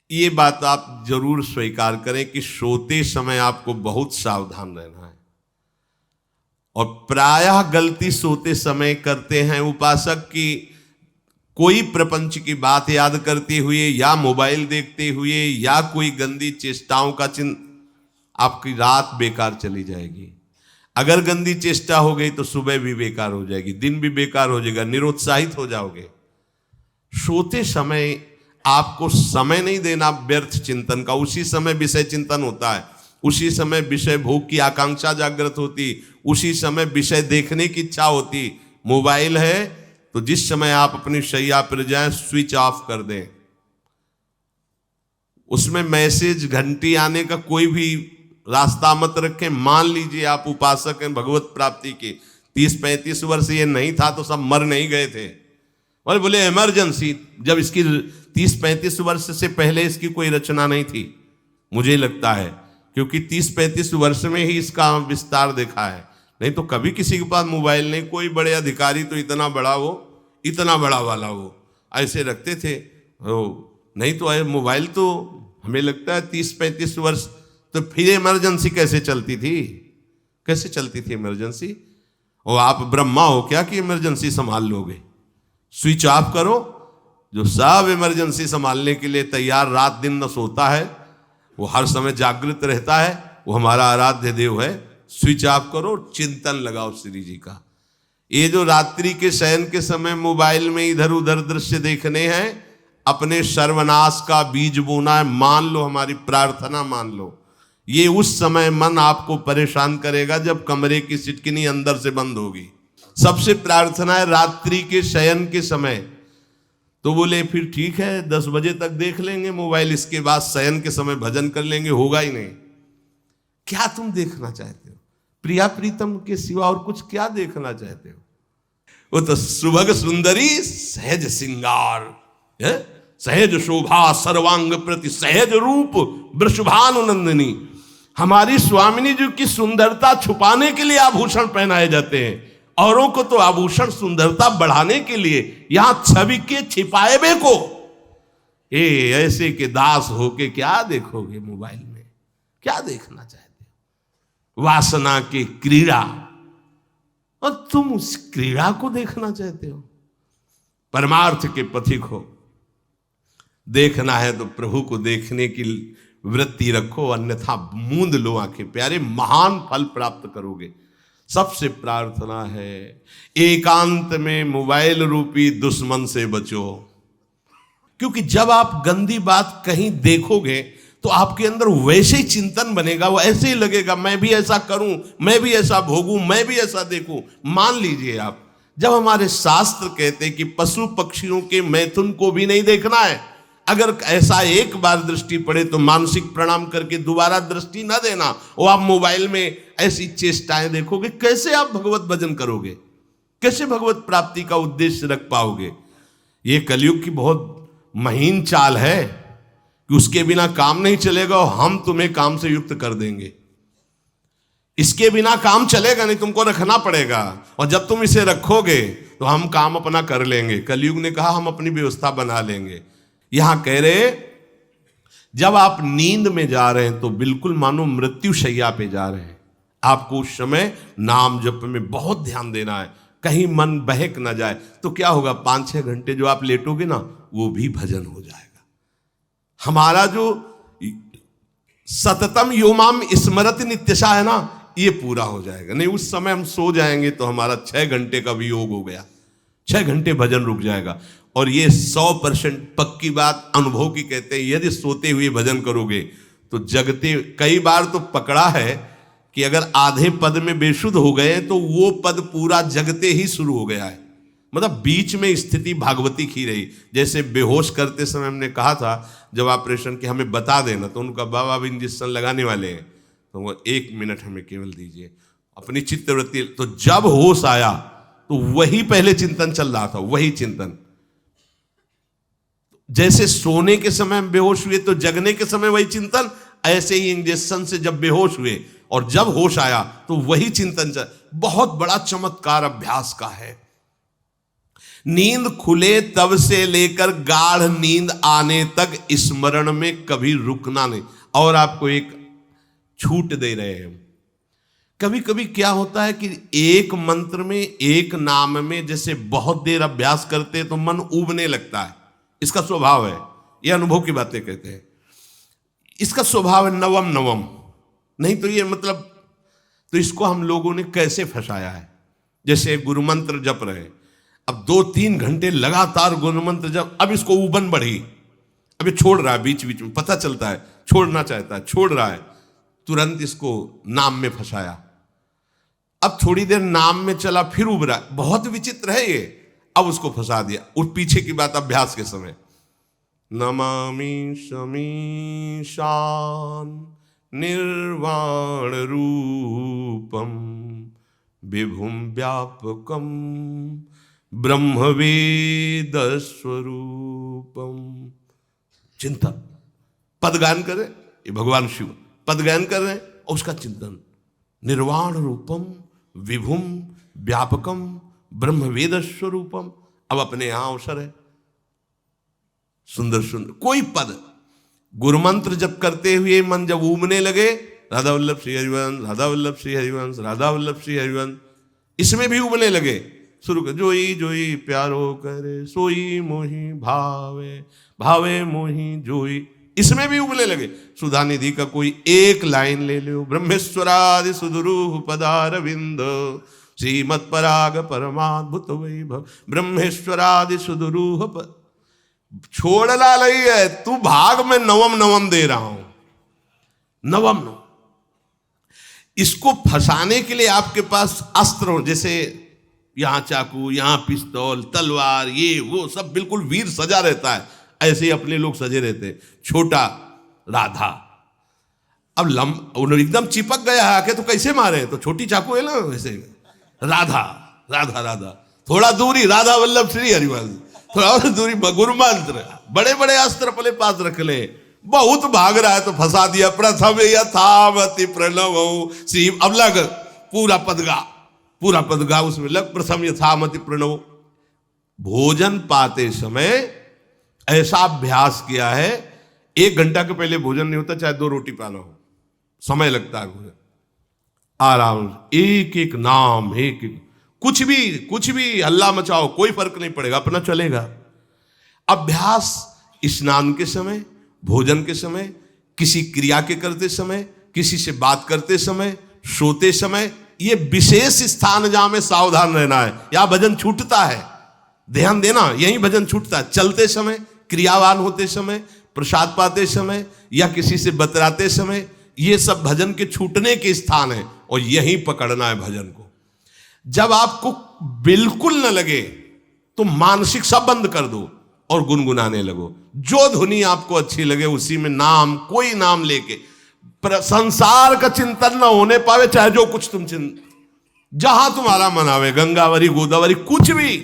ये बात आप जरूर स्वीकार करें कि सोते समय आपको बहुत सावधान रहना है। और प्रायः गलती सोते समय करते हैं उपासक की, कोई प्रपंच की बात याद करते हुए या मोबाइल देखते हुए या कोई गंदी चेष्टाओं का चिन्ह, आपकी रात बेकार चली जाएगी। अगर गंदी चेष्टा हो गई तो सुबह भी बेकार हो जाएगी, दिन भी बेकार हो जाएगा, निरुत्साहित हो जाओगे। सोते समय आपको समय नहीं देना व्यर्थ चिंतन का। उसी समय विषय चिंतन होता है, उसी समय विषय भोग की आकांक्षा जागृत होती, उसी समय विषय देखने की इच्छा होती। मोबाइल है तो जिस समय आप अपनी शैया पर जाएं स्विच ऑफ कर दें। उसमें मैसेज घंटी आने का कोई भी रास्ता मत रखें। मान लीजिए आप उपासक हैं भगवत प्राप्ति के, 30-35 वर्ष ये नहीं था तो सब मर नहीं गए थे। और बोले इमरजेंसी, जब इसकी 30-35 वर्ष से पहले इसकी कोई रचना नहीं थी, मुझे लगता है, क्योंकि 30-35 वर्ष में ही इसका विस्तार देखा है। नहीं तो कभी किसी के पास मोबाइल नहीं। कोई बड़े अधिकारी तो इतना बड़ा वो, इतना बड़ा वाला वो ऐसे रखते थे। नहीं तो मोबाइल तो हमें लगता है 30-35 वर्ष। तो फिर इमरजेंसी कैसे चलती थी? कैसे चलती थी इमरजेंसी? और आप ब्रह्मा हो क्या कि इमरजेंसी संभाल लोगे? स्विच ऑफ करो। जो सब इमरजेंसी संभालने के लिए तैयार, रात दिन न सोता है, वो हर समय जागृत रहता है, वो हमारा आराध्य देव है। स्विच ऑफ करो, चिंतन लगाओ श्री जी का। ये जो रात्रि के शयन के समय मोबाइल में इधर उधर दृश्य देखने हैं, अपने सर्वनाश का बीज बोना है। मान लो, हमारी प्रार्थना मान लो, ये उस समय मन आपको परेशान करेगा जब कमरे की सिटकिनी अंदर से बंद होगी। सबसे प्रार्थना है रात्रि के शयन के समय। तो बोले फिर ठीक है 10 बजे तक देख लेंगे मोबाइल, इसके बाद शयन के समय भजन कर लेंगे। होगा ही नहीं। क्या तुम देखना चाहते हो? प्रिया प्रीतम के सिवा और कुछ क्या देखना चाहते हो? वो तो सुभग सुंदरी सहज सिंगार, सहज शोभा सर्वांग प्रति सहज रूप वृषभानुनंदिनी। हमारी स्वामिनी जी की सुंदरता छुपाने के लिए आभूषण पहनाए जाते हैं, औरों को तो आभूषण सुंदरता बढ़ाने के लिए। यहां छवि के छिपाए को ऐसे के दास होके क्या देखोगे मोबाइल में? क्या देखना चाहते हो? वासना की क्रीड़ा, और तुम उस क्रीड़ा को देखना चाहते हो? परमार्थ के पथिक हो। देखना है तो प्रभु को देखने की वृत्ति रखो, अन्यथा मूंद लो आंखें। प्यारे, महान फल प्राप्त करोगे। सबसे प्रार्थना है एकांत में मोबाइल रूपी दुश्मन से बचो। क्योंकि जब आप गंदी बात कहीं देखोगे तो आपके अंदर वैसे ही चिंतन बनेगा, वो ऐसे ही लगेगा मैं भी ऐसा करूं, मैं भी ऐसा भोगूं, मैं भी ऐसा देखूं। मान लीजिए आप, जब हमारे शास्त्र कहते हैं कि पशु पक्षियों के मैथुन को भी नहीं देखना है, अगर ऐसा एक बार दृष्टि पड़े तो मानसिक प्रणाम करके दोबारा दृष्टि ना देना। वो आप मोबाइल में ऐसी चेष्टाएं देखोगे, कैसे आप भगवत भजन करोगे? कैसे भगवत प्राप्ति का उद्देश्य रख पाओगे? ये कलयुग की बहुत महीन चाल है कि उसके बिना काम नहीं चलेगा और हम तुम्हें काम से युक्त कर देंगे। इसके बिना काम चलेगा नहीं, तुमको रखना पड़ेगा। और जब तुम इसे रखोगे तो हम काम अपना कर लेंगे। कलयुग ने कहा हम अपनी व्यवस्था बना लेंगे। यहां कह रहे जब आप नींद में जा रहे हैं तो बिल्कुल मानो मृत्यु शैया पे जा रहे हैं। आपको उस समय नाम जप में बहुत ध्यान देना है, कहीं मन बहक ना जाए। तो क्या होगा, 5-6 घंटे जो आप लेटोगे ना, वो भी भजन हो जाएगा। हमारा जो सततम योमाम स्मरति नित्यशा है ना, ये पूरा हो जाएगा। नहीं उस समय हम सो जाएंगे तो हमारा 6 घंटे का भी योग हो गया, 6 घंटे भजन रुक जाएगा। और ये 100% पक्की बात अनुभव की कहते हैं। यदि सोते हुए भजन करोगे तो जगते, कई बार तो पकड़ा है कि अगर आधे पद में बेशुद्ध हो गए तो वो पद पूरा जगते ही शुरू हो गया है। मतलब बीच में स्थिति भागवती की रही। जैसे बेहोश करते समय हमने कहा था जब ऑपरेशन के हमें बता देना, तो उनका बाबा अब इंजेक्शन लगाने वाले हैं तो वो 1 मिनट हमें केवल दीजिए, अपनी चित्तवृत्ति। तो जब होश आया तो वही पहले चिंतन चल रहा था, वही चिंतन। जैसे सोने के समय बेहोश हुए तो जगने के समय वही चिंतन, ऐसे ही इंजेक्शन से जब बेहोश हुए और जब होश आया तो वही चिंतन चल। बहुत बड़ा चमत्कार अभ्यास का है। नींद खुले तब से लेकर गाढ़ नींद आने तक स्मरण में कभी रुकना नहीं। और आपको एक छूट दे रहे हैं। कभी कभी क्या होता है कि एक मंत्र में, एक नाम में जैसे बहुत देर अभ्यास करते हैं तो मन ऊबने लगता है। इसका स्वभाव है, ये अनुभव की बातें कहते हैं। इसका स्वभाव है नवम नवम, नहीं तो ये मतलब, तो इसको हम लोगों ने कैसे फंसाया है। जैसे गुरु मंत्र जप रहे, अब 2-3 घंटे लगातार गुरु मंत्र जप, अब इसको ऊबन बढ़ी, अब ये छोड़ रहा है, बीच बीच में पता चलता है छोड़ना चाहता है, छोड़ रहा है, तुरंत इसको नाम में फंसाया। अब थोड़ी देर नाम में चला, फिर उब रहा है, बहुत विचित्र है ये, अब उसको फंसा दिया। उस पीछे की बात अभ्यास के समय, नमामि शमीशान निर्वाण रूपम विभुम व्यापकम ब्रह्मवेद स्वरूपम। चिंतन, पदगान कर रहे, ये भगवान शिव पदगान कर रहे हैं और उसका चिंतन, निर्वाण रूपम विभुम व्यापकम ब्रह्मवेद स्वरूपम। अब अपने यहां अवसर है, सुंदर सुंदर कोई पद गुरु मंत्र जब करते हुए मन जब ऊबने लगे, राधा वल्लभ श्री हरिवंश, राधा वल्लभ श्री हरिवंश, राधा वल्लभ श्री हरिवंश, इसमें भी उबने लगे, शुरू कर, जोई जोई प्यारो करे सोई मोही भावे, भावे मोही जोई, इसमें भी उबने लगे। सुधा निधि का कोई एक लाइन ले लो, ब्रह्मेश्वरादि सुदुरूह पदारविंद श्रीमत् पराग परमाद्भुत वैभव, ब्रह्मेश्वरादि सुदुरूह छोड़ना नहीं है, तू भाग में नवम नवम दे रहा हूं, नवम नवम। इसको फंसाने के लिए आपके पास अस्त्र हो, जैसे यहां चाकू, यहां पिस्तौल, तलवार, ये वो सब बिल्कुल वीर सजा रहता है, ऐसे ही अपने लोग सजे रहते। छोटा राधा, अब एकदम चिपक गया है आके तो कैसे मारे, तो छोटी चाकू है ना वैसे, राधा राधा राधा, थोड़ा दूरी राधा वल्लभ श्री हरिवंश, थोड़ा और दूरी गुरु मंत्र, बड़े बड़े अस्त्र अपने पास रख ले, बहुत भाग रहा है तो फंसा दिया। प्रथम यथावति प्रणव श्री, अब लग पूरा पदगा, पूरा पदगा उसमें लग, प्रथम यथामति प्रणव। भोजन पाते समय ऐसा अभ्यास किया है, 1 घंटा के पहले भोजन नहीं होता, चाहे 2 रोटी पाना हो, समय लगता है भोजन, आराम एक एक नाम, एक एक, कुछ भी हल्ला मचाओ, कोई फर्क नहीं पड़ेगा, अपना चलेगा। अभ्यास स्नान के समय, भोजन के समय, किसी क्रिया के करते समय, किसी से बात करते समय, सोते समय, ये विशेष स्थान जहां में सावधान रहना है। यहां भजन छूटता है, ध्यान देना, यही भजन छूटता है। चलते समय, क्रियावान होते समय, प्रसाद पाते समय या किसी से बतराते समय, ये सब भजन के छूटने के स्थान है और यही पकड़ना है भजन को। जब आपको बिल्कुल न लगे तो मानसिक सब बंद कर दो और गुनगुनाने लगो, जो धुनी आपको अच्छी लगे उसी में नाम, कोई नाम लेके, संसार का चिंतन न होने पावे, चाहे जो कुछ तुम जहां तुम्हारा मन आवे, गंगावरी गोदावरी कुछ भी,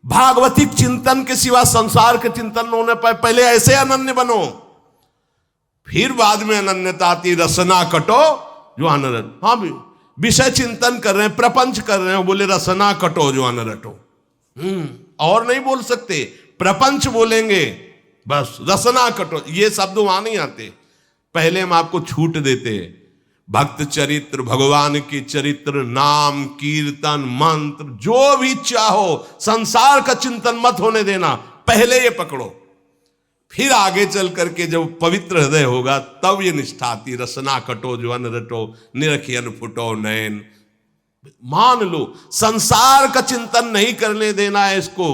भागवतिक चिंतन के सिवा संसार के चिंतन न होने पाए। पहले ऐसे अनन्य बनो, फिर बाद में अनन्यता आती, रसना कटो जो अनरट। हाँ भी विषय चिंतन कर रहे हैं, प्रपंच कर रहे हैं, बोले रसना कटो जो अनरटो, और नहीं बोल सकते, प्रपंच बोलेंगे बस, रसना कटो, ये शब्द वहां नहीं आते। पहले हम आपको छूट देते, भक्त चरित्र, भगवान की चरित्र, नाम कीर्तन मंत्र, जो भी चाहो, संसार का चिंतन मत होने देना, पहले ये पकड़ो, फिर आगे चल करके जब पवित्र हृदय होगा तब ये निष्ठा आती, रसना कटो जो अन रटो, निरखियन फुटो नयन। मान लो संसार का चिंतन नहीं करने देना है इसको,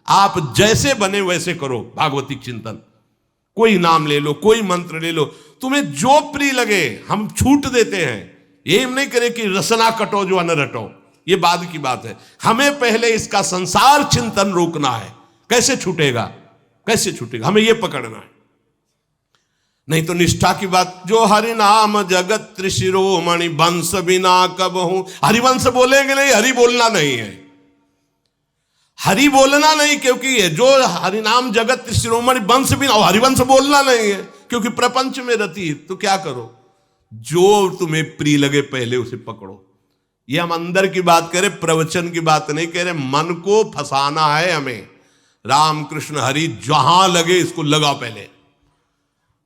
आप जैसे बने वैसे करो भागवतिक चिंतन, कोई नाम ले लो, कोई मंत्र ले लो, तुम्हें जो प्रिय लगे, हम छूट देते हैं। ये नहीं करे कि रसना कटो जो अन रटो, ये बाद की बात है, हमें पहले इसका संसार चिंतन रोकना है। कैसे छूटेगा, कैसे छूटेगा, हमें यह पकड़ना है, नहीं तो निष्ठा की बात। जो हरि नाम जगत त्रिशिरोमणि वंश बिना कबहू, हरिवंश बोलेंगे नहीं, हरि बोलना नहीं है, हरि बोलना नहीं, क्योंकि जो हरिनाम जगत त्रिशिरोमणि वंश बिना, और हरिवंश बोलना नहीं है क्योंकि प्रपंच में रति। तो क्या करो, जो तुम्हें प्रिय लगे पहले उसे पकड़ो। ये हम अंदर की बात करें, प्रवचन की बात नहीं कह रहे। मन को फंसाना है हमें। राम कृष्ण हरि जहां लगे इसको लगाओ,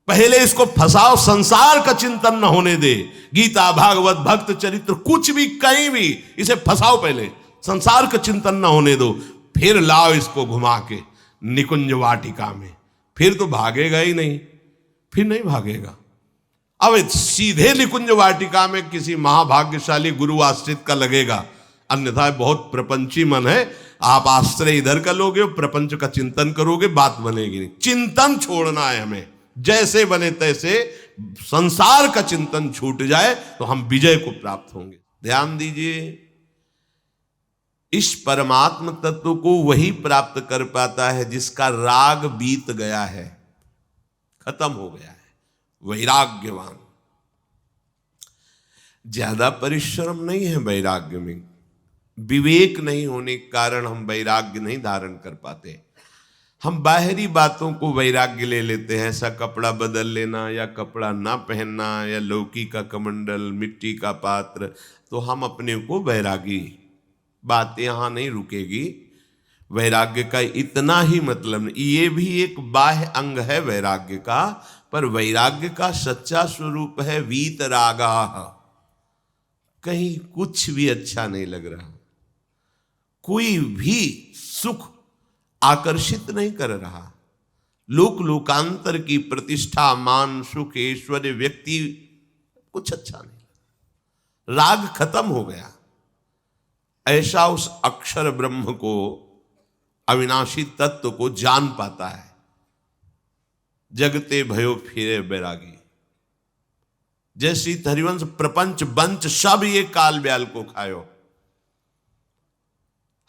पहले इसको फंसाओ, संसार का चिंतन न होने दे। गीता भागवत भक्त चरित्र कुछ भी कहीं भी इसे फंसाओ, पहले संसार का चिंतन न होने दो, फिर लाओ इसको घुमा के निकुंज वाटिका में। फिर तो भागेगा ही नहीं, फिर नहीं भागेगा। अब सीधे निकुंज वाटिका में किसी महाभाग्यशाली गुरु आश्रित का लगेगा, अन्यथा बहुत प्रपंची मन है। आप आश्रय इधर का लोगे, प्रपंच का चिंतन करोगे, बात बनेगी नहीं। चिंतन छोड़ना है हमें, जैसे बने तैसे संसार का चिंतन छूट जाए तो हम विजय को प्राप्त होंगे। ध्यान दीजिए, इस परमात्म तत्व को वही प्राप्त कर पाता है जिसका राग बीत गया है, खत्म हो गया है, वैराग्यवान। ज्यादा परिश्रम नहीं है वैराग्य में, विवेक नहीं होने के कारण हम वैराग्य नहीं धारण कर पाते। हम बाहरी बातों को वैराग्य ले लेते हैं, ऐसा कपड़ा बदल लेना या कपड़ा ना पहनना या लौकी का कमंडल, मिट्टी का पात्र, तो हम अपने को वैरागी। बात यहां नहीं रुकेगी। वैराग्य का इतना ही मतलब नहीं, ये भी एक बाह्य अंग है वैराग्य का, पर वैराग्य का सच्चा स्वरूप है वीतरागा। कहीं कुछ भी अच्छा नहीं लग रहा, कोई भी सुख आकर्षित नहीं कर रहा, लोक लोकांतर की प्रतिष्ठा, मान, सुख, ऐश्वर्य, व्यक्ति, कुछ अच्छा नहीं। राग खत्म हो गया। ऐसा उस अक्षर ब्रह्म को, अविनाशी तत्व को जान पाता है। जगते भयो फिरे बैरागी। जैसी हरिवंश प्रपंच बंच सब ये काल ब्याल को खायो।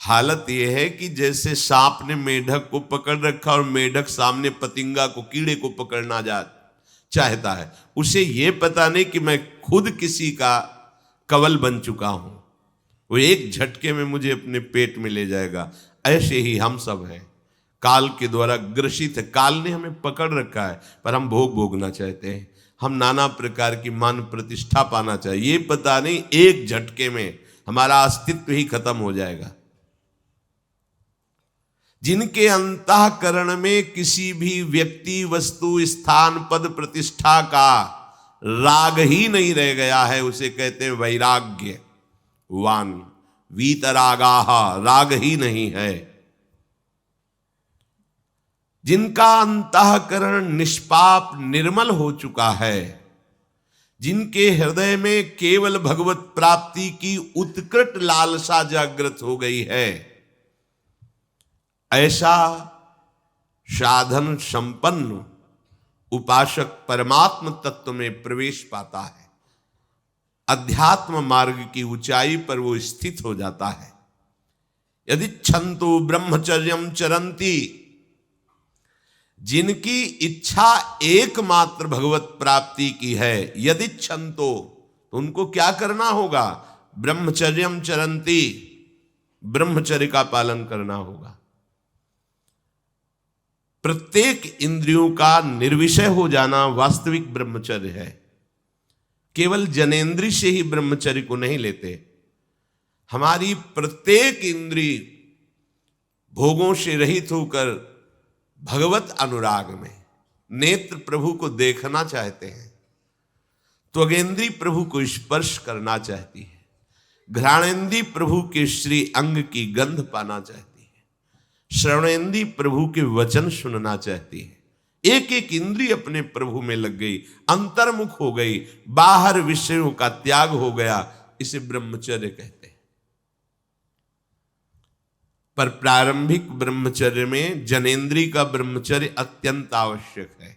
हालत यह है कि जैसे सांप ने मेढक को पकड़ रखा और मेढक सामने पतिंगा को, कीड़े को पकड़ना चाहता है। उसे यह पता नहीं कि मैं खुद किसी का कवल बन चुका हूं, वो एक झटके में मुझे अपने पेट में ले जाएगा। ऐसे ही हम सब हैं, काल के द्वारा ग्रसित है। काल ने हमें पकड़ रखा है, पर हम भोग भोगना चाहते हैं। हम नाना प्रकार की मान प्रतिष्ठा पाना चाहिए, ये पता नहीं एक झटके में हमारा अस्तित्व ही खत्म हो जाएगा। जिनके अंतःकरण में किसी भी व्यक्ति, वस्तु, स्थान, पद, प्रतिष्ठा का राग ही नहीं रह गया है, उसे कहते हैं वैराग्य वान। वीतरागाह, राग ही नहीं है। जिनका अंतःकरण निष्पाप निर्मल हो चुका है, जिनके हृदय में केवल भगवत प्राप्ति की उत्कट लालसा जागृत हो गई है, ऐसा साधन संपन्न उपासक परमात्म तत्व में प्रवेश पाता है। अध्यात्म मार्ग की ऊंचाई पर वो स्थित हो जाता है। यदि छंतु ब्रह्मचर्यम चरंती, जिनकी इच्छा एकमात्र भगवत प्राप्ति की है, यदि छंतो, तो उनको क्या करना होगा? ब्रह्मचर्यम चरंती, ब्रह्मचर्य का पालन करना होगा। प्रत्येक इंद्रियों का निर्विषय हो जाना वास्तविक ब्रह्मचर्य है। केवल जनेंद्रिय से ही ब्रह्मचर्य को नहीं लेते। हमारी प्रत्येक इंद्रिय भोगों से रहित होकर भगवत अनुराग में, नेत्र प्रभु को देखना चाहते हैं, त्वगेंद्री प्रभु को स्पर्श करना चाहती है, घ्राणेंद्री प्रभु के श्री अंग की गंध पाना चाहती है, श्रवणेंद्री प्रभु के वचन सुनना चाहती है। एक एक इंद्रिय अपने प्रभु में लग गई, अंतर्मुख हो गई, बाहर विषयों का त्याग हो गया। इसे ब्रह्मचर्य कहते हैं। पर प्रारंभिक ब्रह्मचर्य में जनेंद्रिय का ब्रह्मचर्य अत्यंत आवश्यक है।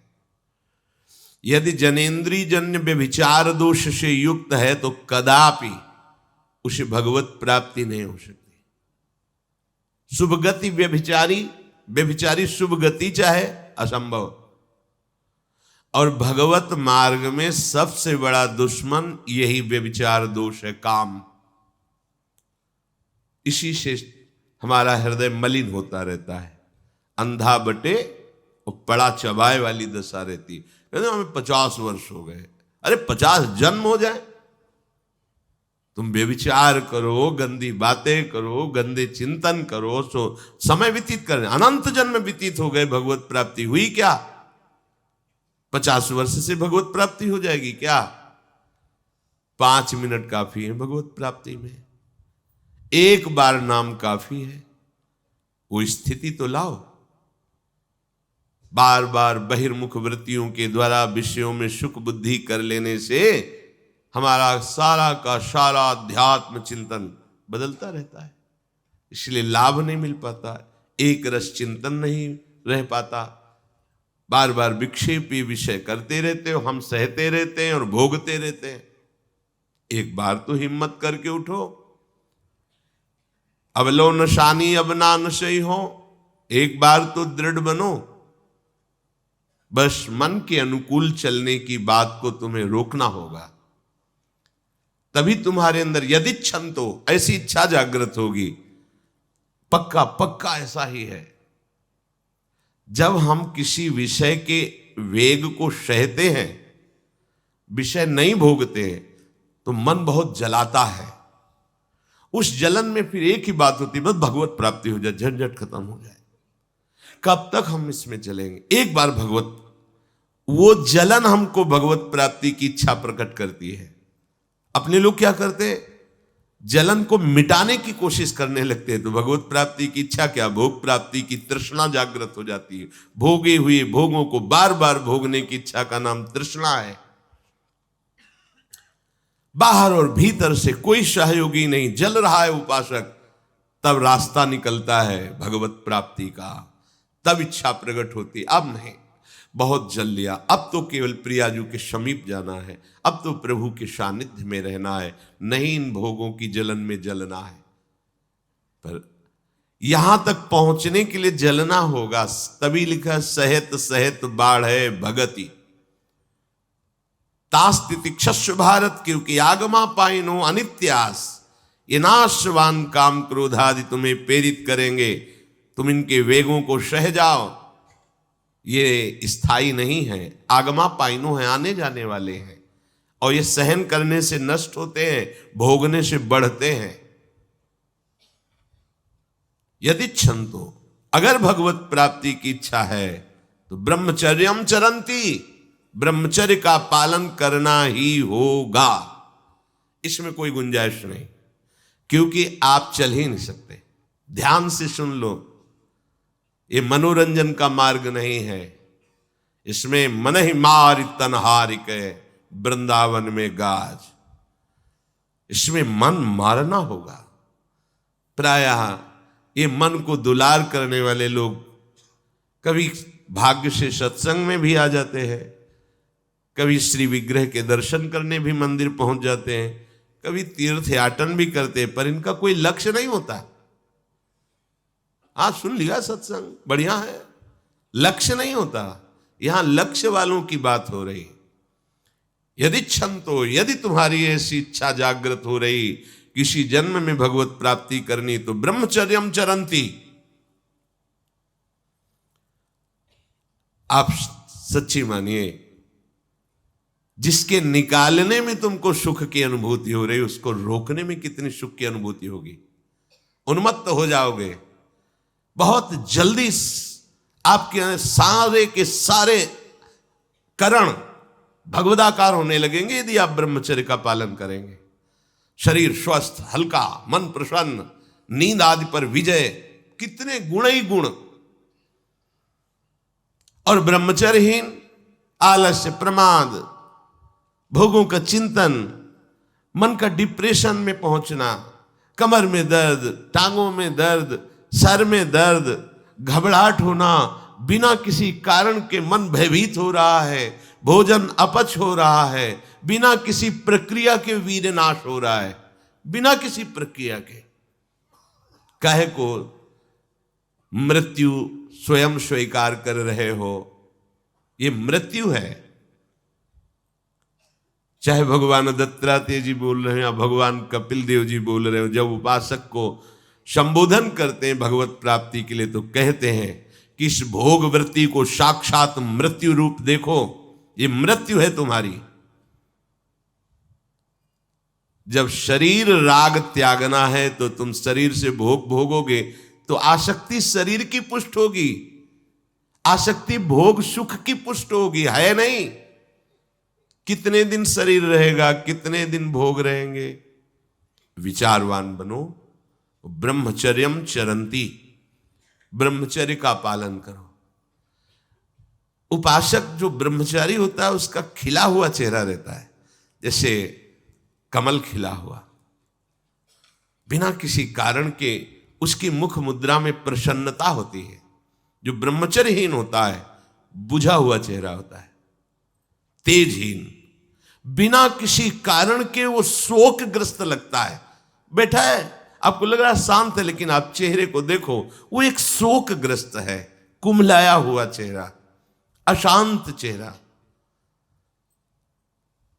यदि जनेंद्रिय जन्य व्यभिचार दोष से युक्त है तो कदापि उसे भगवत प्राप्ति नहीं हो सकती। शुभ गति व्यभिचारी शुभ गति चाहे असंभव। और भगवत मार्ग में सबसे बड़ा दुश्मन यही व्यभिचार दोष है, काम। इसी से हमारा हृदय मलिन होता रहता है, अंधा बटे और पड़ा चबाए वाली दशा रहती है। कहते हमें 50 वर्ष हो गए। अरे 50 जन्म हो जाए तुम व्यभिचार करो, गंदी बातें करो, गंदे चिंतन करो, सो समय व्यतीत कर, अनंत जन्म व्यतीत हो गए, भगवत प्राप्ति हुई क्या? 50 वर्ष से भगवत प्राप्ति हो जाएगी क्या? 5 मिनट काफी है भगवत प्राप्ति में, एक बार नाम काफी है। वो स्थिति तो लाओ। बार बार बहिर्मुख वृत्तियों के द्वारा विषयों में सुख बुद्धि कर लेने से हमारा सारा का सारा अध्यात्म चिंतन बदलता रहता है, इसलिए लाभ नहीं मिल पाता, एक रस चिंतन नहीं रह पाता। बार बार विक्षेपी विषय करते रहते हो, हम सहते रहते हैं और भोगते रहते हैं। एक बार तो हिम्मत करके उठो, अवलो नशानी अब ना नशई हो, एक बार तो दृढ़ बनो। बस मन के अनुकूल चलने की बात को तुम्हें रोकना होगा, तभी तुम्हारे अंदर यदि क्षण तो ऐसी इच्छा जागृत होगी। पक्का पक्का ऐसा ही है। जब हम किसी विषय के वेग को सहते हैं, विषय नहीं भोगते हैं, तो मन बहुत जलाता है। उस जलन में फिर एक ही बात होती है, बस भगवत प्राप्ति हो जाए, झंझट खत्म हो जाए। कब तक हम इसमें चलेंगे? एक बार भगवत, वो जलन हमको भगवत प्राप्ति की इच्छा प्रकट करती है। अपने लोग क्या करते हैं, जलन को मिटाने की कोशिश करने लगते हैं, तो भगवत प्राप्ति की इच्छा क्या, भोग प्राप्ति की तृष्णा जागृत हो जाती है। भोगे हुए भोगों को बार बार भोगने की इच्छा का नाम तृष्णा है। बाहर और भीतर से कोई सहयोगी नहीं, जल रहा है उपासक, तब रास्ता निकलता है भगवत प्राप्ति का, तब इच्छा प्रकट होती। अब नहीं, बहुत जल लिया, अब तो केवल प्रियाजू के समीप जाना है, अब तो प्रभु के सानिध्य में रहना है, नहीं इन भोगों की जलन में जलना है। पर यहां तक पहुंचने के लिए जलना होगा, तभी लिखा सहित सहित बाढ़ है भगति तास्तिति क्षस्व भारत, क्योंकि आगमा पाइनो अनित्यास, ये नाशवान काम क्रोधादि तुम्हें प्रेरित करेंगे, तुम इनके वेगों को सह जाओ। ये स्थायी नहीं है, आगमा पाइनो है, आने जाने वाले हैं, और ये सहन करने से नष्ट होते हैं, भोगने से बढ़ते हैं। यदि क्षंतो, अगर भगवत प्राप्ति की इच्छा है तो ब्रह्मचर्यम चरंती, ब्रह्मचर्य का पालन करना ही होगा, इसमें कोई गुंजाइश नहीं, क्योंकि आप चल ही नहीं सकते। ध्यान से सुन लो, ये मनोरंजन का मार्ग नहीं है, इसमें मन ही मार तनहारिक वृंदावन में गाज, इसमें मन मारना होगा। प्रायः ये मन को दुलार करने वाले लोग कभी भाग्य से सत्संग में भी आ जाते हैं, कभी श्री विग्रह के दर्शन करने भी मंदिर पहुंच जाते हैं, कभी तीर्थ याटन भी करते हैं, पर इनका कोई लक्ष्य नहीं होता। आज सुन लिया सत्संग, बढ़िया है, लक्ष्य नहीं होता। यहां लक्ष्य वालों की बात हो रही। यदि क्षंतो, यदि तुम्हारी ऐसी इच्छा जागृत हो रही किसी जन्म में भगवत प्राप्ति करनी, तो ब्रह्मचर्यम चरंती, आप सच्ची मानिए, जिसके निकालने में तुमको सुख की अनुभूति हो रही, उसको रोकने में कितनी सुख की अनुभूति होगी। उन्मत्त हो जाओगे, बहुत जल्दी आपके सारे के सारे करण भगवदाकार होने लगेंगे यदि आप ब्रह्मचर्य का पालन करेंगे। शरीर स्वस्थ, हल्का, मन प्रसन्न, नींद आदि पर विजय, कितने गुण ही गुण। और ब्रह्मचर्यहीन आलस्य, प्रमाद, भोगों का चिंतन, मन का डिप्रेशन में पहुंचना, कमर में दर्द, टांगों में दर्द, सर में दर्द, घबराहट होना, बिना किसी कारण के मन भयभीत हो रहा है, भोजन अपच हो रहा है, बिना किसी प्रक्रिया के वीर नाश हो रहा है, बिना किसी प्रक्रिया के। काहे को मृत्यु स्वयं स्वीकार कर रहे हो, ये मृत्यु है। चाहे भगवान दत्तात्रेय जी बोल रहे हैं या भगवान कपिल देव जी बोल रहे हो, जब उपासक को संबोधन करते हैं भगवत प्राप्ति के लिए, तो कहते हैं कि इस भोग वृत्ति को साक्षात मृत्यु रूप देखो, ये मृत्यु है तुम्हारी। जब शरीर राग त्यागना है तो तुम शरीर से भोग भोगोगे तो आसक्ति शरीर की पुष्ट होगी, आसक्ति भोग सुख की पुष्ट होगी, है नहीं। कितने दिन शरीर रहेगा, कितने दिन भोग रहेंगे। विचारवान बनो, ब्रह्मचर्यम चरंती, ब्रह्मचर्य का पालन करो। उपासक जो ब्रह्मचारी होता है उसका खिला हुआ चेहरा रहता है, जैसे कमल खिला हुआ, बिना किसी कारण के उसकी मुख मुद्रा में प्रसन्नता होती है। जो ब्रह्मचर्यहीन होता है बुझा हुआ चेहरा होता है, तेजहीन, बिना किसी कारण के वो शोकग्रस्त लगता है। बैठा है, आपको लग रहा है शांत है, लेकिन आप चेहरे को देखो वो एक शोकग्रस्त है, कुम्हलाया हुआ चेहरा, अशांत चेहरा।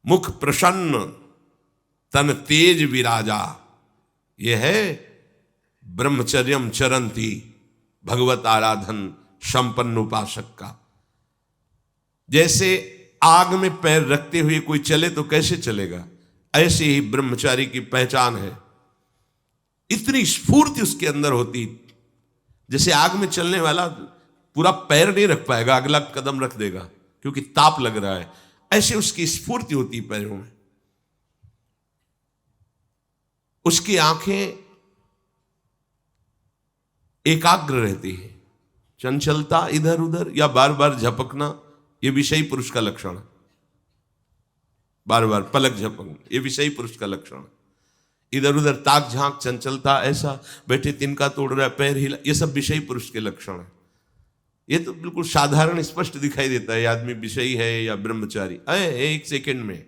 मुख प्रसन्न, तन तेज विराजा, यह है ब्रह्मचर्यम चरंती, भगवत आराधन संपन्न उपासक का। जैसे आग में पैर रखते हुए कोई चले तो कैसे चलेगा, ऐसे ही ब्रह्मचारी की पहचान है। इतनी स्फूर्ति उसके अंदर होती, जैसे आग में चलने वाला पूरा पैर नहीं रख पाएगा, अगला कदम रख देगा क्योंकि ताप लग रहा है, ऐसे उसकी स्फूर्ति होती पैरों में। उसकी आंखें एकाग्र रहती है, चंचलता इधर उधर या बार बार झपकना ये विषयी पुरुष का लक्षण है। बार बार पलक झपकना ये विषयी पुरुष का लक्षण है। इधर उधर ताक झांक, चंचलता, ऐसा बैठे तिनका तोड़ रहा है, पैर हिला, ये सब विषयी पुरुष के लक्षण है। ये तो बिल्कुल साधारण स्पष्ट दिखाई देता है आदमी विषयी है या ब्रह्मचारी, एक सेकंड में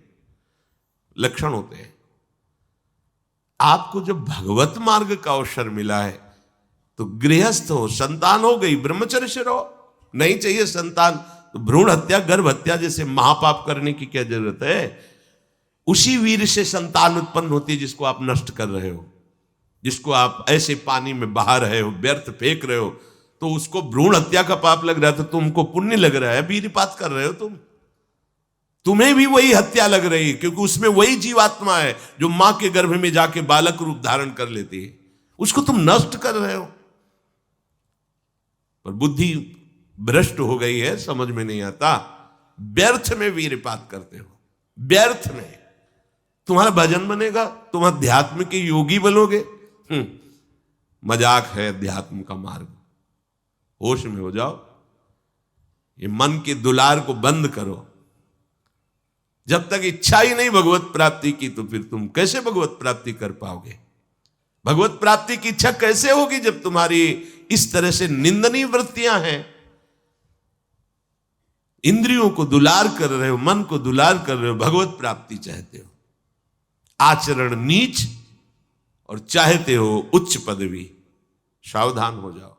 लक्षण होते हैं। आपको जब भगवत मार्ग का अवसर मिला है तो गृहस्थ हो, संतान हो गई, ब्रह्मचर्य से रहो। नहीं चाहिए संतान तो भ्रूण हत्या, गर्भ हत्या जैसे महापाप करने की क्या जरूरत है। उसी वीर से संतान उत्पन्न होती है जिसको आप नष्ट कर रहे हो, जिसको आप ऐसे पानी में बहा रहे हो, व्यर्थ फेंक रहे हो, तो उसको भ्रूण हत्या का पाप लग रहा है तो तुमको पुण्य लग रहा है, वीरपात कर रहे हो तुम्हें भी वही हत्या लग रही है, क्योंकि उसमें वही जीवात्मा है जो मां के गर्भ में जाके बालक रूप धारण कर लेती है, उसको तुम नष्ट कर रहे हो। पर बुद्धि भ्रष्ट हो गई है, समझ में नहीं आता, व्यर्थ में वीरपात करते हो, व्यर्थ में। तुम्हारा भजन बनेगा, तुम अध्यात्म के योगी बनोगे, मजाक है अध्यात्म का मार्ग। होश में हो जाओ, ये मन के दुलार को बंद करो। जब तक इच्छा ही नहीं भगवत प्राप्ति की तो फिर तुम कैसे भगवत प्राप्ति कर पाओगे। भगवत प्राप्ति की इच्छा कैसे होगी जब तुम्हारी इस तरह से निंदनीय वृत्तियां हैं। इंद्रियों को दुलार कर रहे हो, मन को दुलार कर रहे हो, भगवत प्राप्ति चाहते हो, आचरण नीच और चाहते हो उच्च पदवी। सावधान हो जाओ।